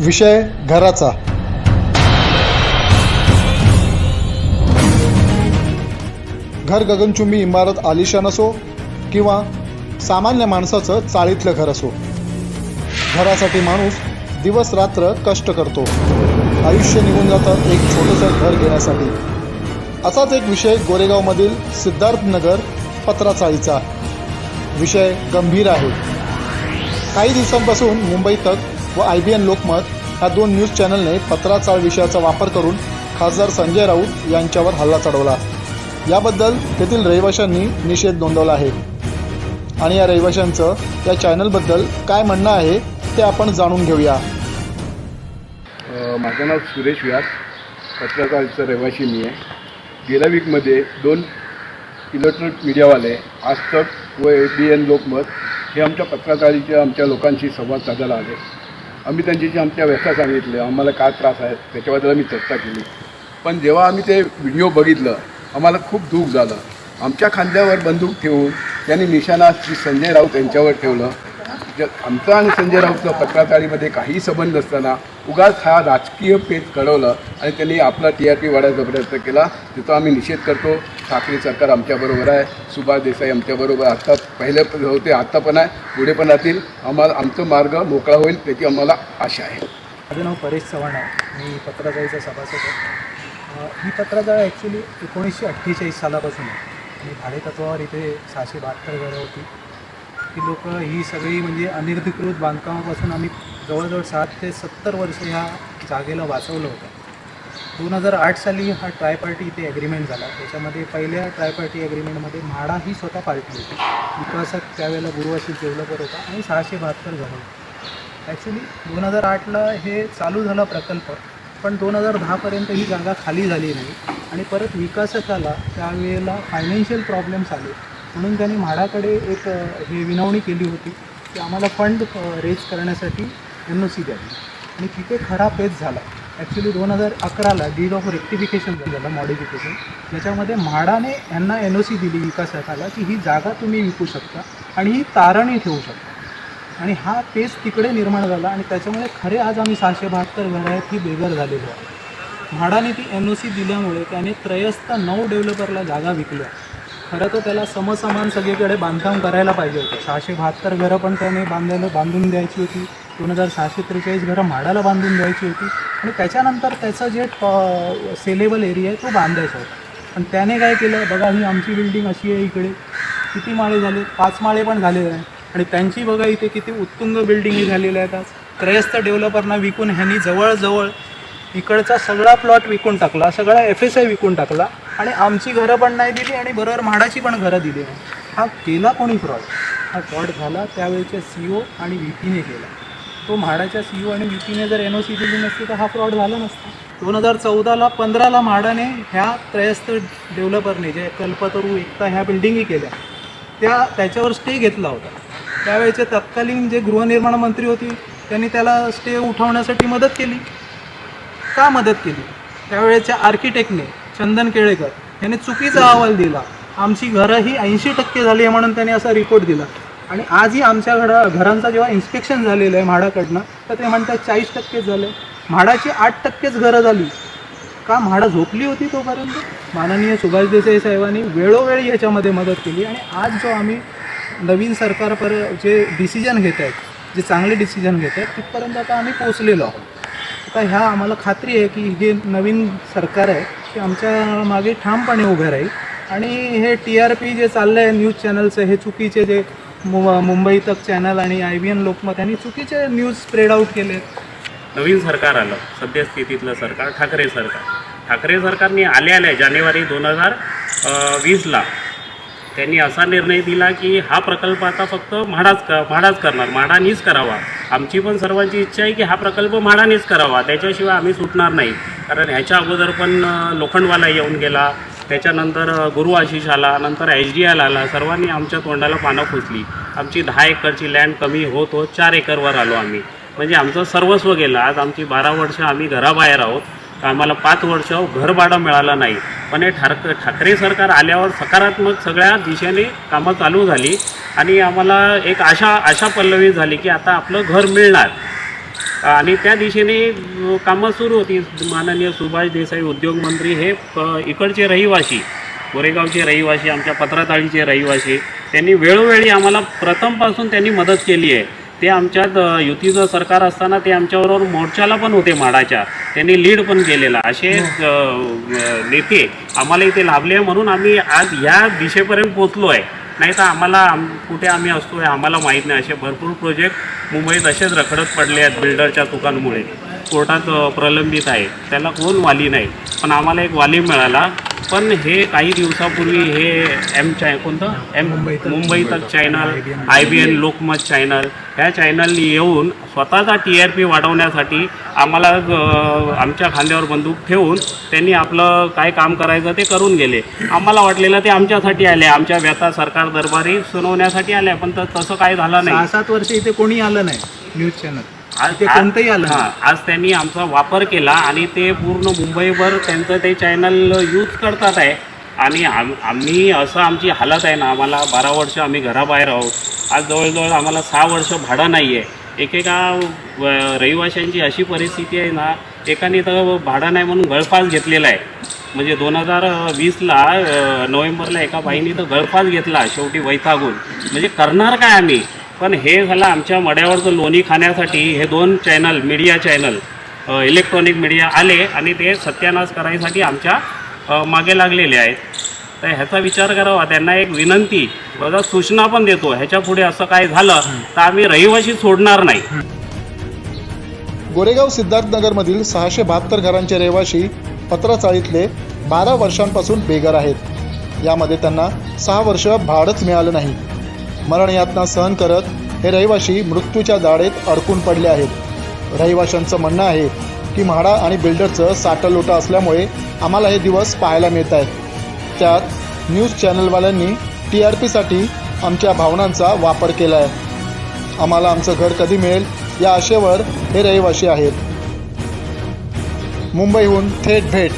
विषय घराचा. घर गगनचुंबी इमारत आलिशान असो किंवा सामान्य माणसाचं चाळीतलं घर असो, घरासाठी माणूस दिवस रात्र कष्ट करतो. आयुष्य निघून जातं एक छोटंसं घर घेण्यासाठी. असाच एक विषय गोरेगावमधील सिद्धार्थनगर पत्राचाळीचा. विषय गंभीर आहे. काही दिवसांपासून मुंबई तक व IBN लोकमत ह्या 2 न्यूज चॅनलने पत्राचाळ विषयाचा वापर करून खासदार संजय राऊत यांच्यावर हल्ला चढवला. याबद्दल तेथील रहिवाशांनी निषेध नोंदवला आहे आणि या रहिवाशांचं या चॅनलबद्दल काय म्हणणं आहे ते आपण जाणून घेऊया. माझं नाव सुरेश व्यास, पत्रकाराचा रहिवासी मी आहे. गेल्या वीकमध्ये 2 इलेक्ट्रॉनिक मीडियावाले आज तक व ABN लोकमत हे आमच्या पत्रकारितेच्या आमच्या लोकांशी संवाद साधायला आले. आम्ही त्यांच्याशी आमच्या व्यथा सांगितल्या, आम्हाला काय त्रास आहे त्याच्याबद्दल आम्ही चर्चा केली. पण जेव्हा आम्ही ते व्हिडिओ बघितलं आम्हाला खूप दुःख झालं. आमच्या खांद्यावर बंदूक ठेवून त्यांनी निशाणा श्री संजय राऊत यांच्यावर ठेवलं. आमचा आणि संजय राऊतचा पत्रकारितेमध्ये काही संबंध नसताना उगाच हा राजकीय पेच घडवलं आणि त्यांनी आपला TRP वाढवायचा प्रयत्न केला. त्याचा आम्ही निषेध करतो. ठाकरे सरकार आमच्याबरोबर आहे, सुभाष देसाई आमच्याबरोबर आता पहिले होते, आत्ता पण आहे, पुढे पण राहतील. आमचं मार्ग मोकळा होईल त्याची आम्हाला आशा आहे. माझं नाव परेश चव्हाण आहे. मी पत्रकारितेचा सभासद आहे. ही पत्रकार ॲक्च्युली 1948 सालापासून आहे आणि भाडेतत्वावर इथे 672 घरं होती. ती लोक ही सगळी म्हणजे अनधिकृत बांधकामापासून आम्ही जवळजवळ 60 ते 70 वर्ष ह्या जागेला वाचवलं होतं. 2008 साली हा ट्रायपार्टी इथे ॲग्रीमेंट झाला. त्याच्यामध्ये पहिल्या ट्रायपार्टी ॲग्रीमेंटमध्ये म्हाडा ही स्वतः पार्टी होती. विकासक त्यावेळेला गुरुवाशी डेव्हलपर होता आणि 672 घरं होती. ॲक्च्युली 2008ला हे चालू झाला प्रकल्प, पण 2010पर्यंत ही जागा खाली झाली नाही आणि परत विकासकाला त्यावेळेला फायनान्शियल प्रॉब्लेम्स आले म्हणून त्यांनी म्हाडाकडे एक हे विनवणी केली होती की आम्हाला फंड रेज करण्यासाठी NOC द्यावी आणि तिथे खरा पेच झाला. ॲक्च्युली 2011ला डीड ऑफ रेक्टिफिकेशन झालं, मॉडिफिकेशन, ज्याच्यामध्ये म्हाडाने यांना NOC दिली विकासकाला की ही जागा तुम्ही विकू शकता आणि ही तारणी ठेवू शकता आणि हा पेच तिकडे निर्माण झाला आणि त्याच्यामुळे खरे आज आम्ही 672 घरं आहेत ही बेघर झालेली आहे. म्हाडाने ती NOC दिल्यामुळे त्याने त्रयस्थ 9 डेव्हलपरला जागा विकल्या. खरं तर त्याला समसमान सगळीकडे बांधकाम करायला पाहिजे होतं. 672 घरं पण त्याने बांधून द्यायची होती. 2643 घरं म्हाडाला बांधून द्यायची होती आणि त्याच्यानंतर त्याचं जे सेलेबल एरिया आहे तो बांधायचा होता. पण त्याने काय केलं, बघा ही आमची बिल्डिंग अशी आहे, इकडे किती माळे झाले, 5 माळे पण झालेले आहे आणि त्यांची बघा इथे किती उत्तुंग बिल्डिंगी झालेल्या आहेत. आज त्रयस्थ डेव्हलपरना विकून ह्यांनी जवळजवळ इकडचा सगळा प्लॉट विकून टाकला, सगळा FSI विकून टाकला आणि आमची घरं पण नाही दिली आणि बरोबर म्हाडाची पण घरं दिली नाही. हा केला कोणी फ्रॉड? हा फ्रॉड झाला त्यावेळेच्या CO आणि VPने केला. तो म्हाडाच्या CO आणि VPने जर NOC दिली नसती तर हा फ्रॉड झाला नसता. 2014ला 15ला म्हाडाने ह्या त्रयस्थ डेव्हलपरने जे कल्पतरू एकता ह्या बिल्डिंगी केल्या त्याच्यावर स्टे घेतला होता. त्यावेळेचे तत्कालीन जे गृहनिर्माण मंत्री होती त्यांनी त्याला स्टे उठवण्यासाठी मदत केली. का मदत केली? त्यावेळेच्या आर्किटेक्टने चंदन केळेकर यांनी चुकीचा अहवाल दिला. आमची घरं ही 80% झाली आहे म्हणून त्यांनी असा रिपोर्ट दिला आणि आजही आमच्या घरांचा जेव्हा इन्स्पेक्शन झालेलं आहे म्हाडाकडनं तर ते म्हणतात 40% झालं. म्हाडाची 8%च घरं झाली. का? म्हाडा झोपली होती तोपर्यंत. माननीय सुभाष देसाई साहेबांनी वेळोवेळी ह्याच्यामध्ये मदत केली आणि आज जो आम्ही नवीन सरकार जे डिसिजन घेत आहेत, जे चांगले डिसिजन घेत आहेत तिथपर्यंत आता आम्ही पोचलेलो आहोत. आता ह्या आम्हाला खात्री आहे की हे नवीन सरकार आहे ते आमच्या मागे ठामपणे उभं राहील आणि हे TRP जे चाललं आहे न्यूज चॅनलचं, हे चुकीचे जे मुंबई तक चॅनल आणि IBN लोकमत यांनी चुकीचे न्यूज स्प्रेड आउट केले. नवीन सरकार आलं, सद्यस्थितीतलं सरकार ठाकरे सरकार. ठाकरे सरकारने आल्या जानेवारी 2020ला त्यांनी असा निर्णय दिला की हा प्रकल्प आता फक्त म्हाडाच करणार, म्हाडानीच करावा. आमची पण सर्वांची इच्छा आहे की हा प्रकल्प म्हाडानीच करावा, त्याच्याशिवाय आम्ही सुटणार नाही. कारण ह्याच्या अगोदर पण लोखंडवाला येऊन गेला, त्याच्यानंतर गुरु आशिष आला, नंतर HDL आला. सर्वांनी आमच्या तोंडाला पानं फुसली. आमची 10 एकरची लँड कमी होत 4 एकरवर आलो आम्ही. म्हणजे आमचं सर्वस्व गेलं. आज आमची 12 वर्ष आम्ही घराबाहेर आहोत. आम्हाला 5 वर्ष घर भाडं मिळालं नाही. पण हे ठाकरे सरकार आल्यावर सकारात्मक सगळ्या दिशेने कामं चालू झाली आणि आम्हाला एक आशा पल्लवी झाली की आता आपलं घर मिळणार. आणि त्या दिशेने कामं सुरू होती. माननीय सुभाष देसाई उद्योगमंत्री हे इकडचे रहिवासी, गोरेगावचे रहिवासी, आमच्या पत्राताळीचे रहिवासी, त्यांनी वेळोवेळी आम्हाला प्रथमपासून त्यांनी मदत केली आहे. ते आमच्यात युतीचं सरकार असताना ते आमच्याबरोबर मोर्चाला पण होते माडाच्या, त्यांनी लीड पण केलेला. असे नेते आम्हाला इथे लाभले आहे म्हणून आम्ही आज ह्या दिशेपर्यंत पोचलो आहे. नाही तर आम्हाला कुठे आम्ही असतो आहे आम्हाला माहीत नाही. असे भरपूर प्रोजेक्ट मुंबईत असेच रखडत पडले आहेत बिल्डरच्या चुकांमुळे, कोर्टात प्रलंबित आहे, त्याला कोण वाली नाही. पण आम्हाला एक वाली मिळाला. पण हे काही दिवसापूर्वी हे मुंबई तक चॅनल, IBN लोकमत चॅनल, ह्या चॅनलनी येऊन स्वतःचा TRP वाढवण्यासाठी आम्हाला आमच्या खांद्यावर बंदूक ठेवून त्यांनी आपलं काय काम करायचं ते करून गेले. आम्हाला वाटलेलं ते आमच्यासाठी आले, आमच्या व्यथा सरकार दरबारी सुनावण्यासाठी आल्या, पण तसं काय झालं नाही. 6-7 वर्ष इथे कोणी आलं नाही न्यूज चॅनल, आज कोणतंही आलं नाही. आज त्यांनी आमचा वापर केला आणि ते पूर्ण मुंबईभर त्यांचं ते चॅनल यूज करतात आहे. आणि आम्ही असं आमची हालत आहे ना, आम्हाला 12 वर्ष आम्ही घराबाहेर आहोत. आज जवळजवळ आम्हाला 6 वर्ष भाडं नाही आहे. एकेका रहिवाशांची अशी परिस्थिती आहे ना, एकाने तर भाडं नाही म्हणून गळफास घेतलेला आहे. म्हणजे 2020ला नोव्हेंबरला एका बाईने तर गळफास घेतला शेवटी वैतागून. म्हणजे करणार काय आम्ही. पण हे झालं आमच्या मड्यावरचं लोणी खाण्यासाठी हे 2 channel, media channel, electronic media आले आणि ते सत्यानाश करायसाठी आमच्या मागे लागलेले आहेत. तर ह्याचा विचार करावा. त्यांना एक विनंती, बघा सूचना पण देतो, ह्याच्या पुढे असं काय झालं तर आम्ही रहिवासी सोडणार नाही. गोरेगाव सिद्धार्थनगरमधील 672 घरांचे रहिवासी पत्राचाळीतले 12 वर्षांपासून बेघर आहेत. यामध्ये त्यांना 6 वर्ष भाडंच मिळालं नाही. मरण यातना सहन करत हे रहिवासी मृत्यूच्या दाढेत अडकून पडले आहेत. रहिवाशांचं म्हणणं आहे की म्हाडा आणि बिल्डरचं साठलोटा असल्यामुळे आम्हाला हे दिवस पाहायला मिळत आहेत. त्यात न्यूज चॅनलवाल्यांनी TRPसाठी आमच्या भावनांचा वापर केला आहे. आम्हाला आमचं घर कधी मिळेल या आशेवर हे रहिवासी आहेत. मुंबईहून थेट भेट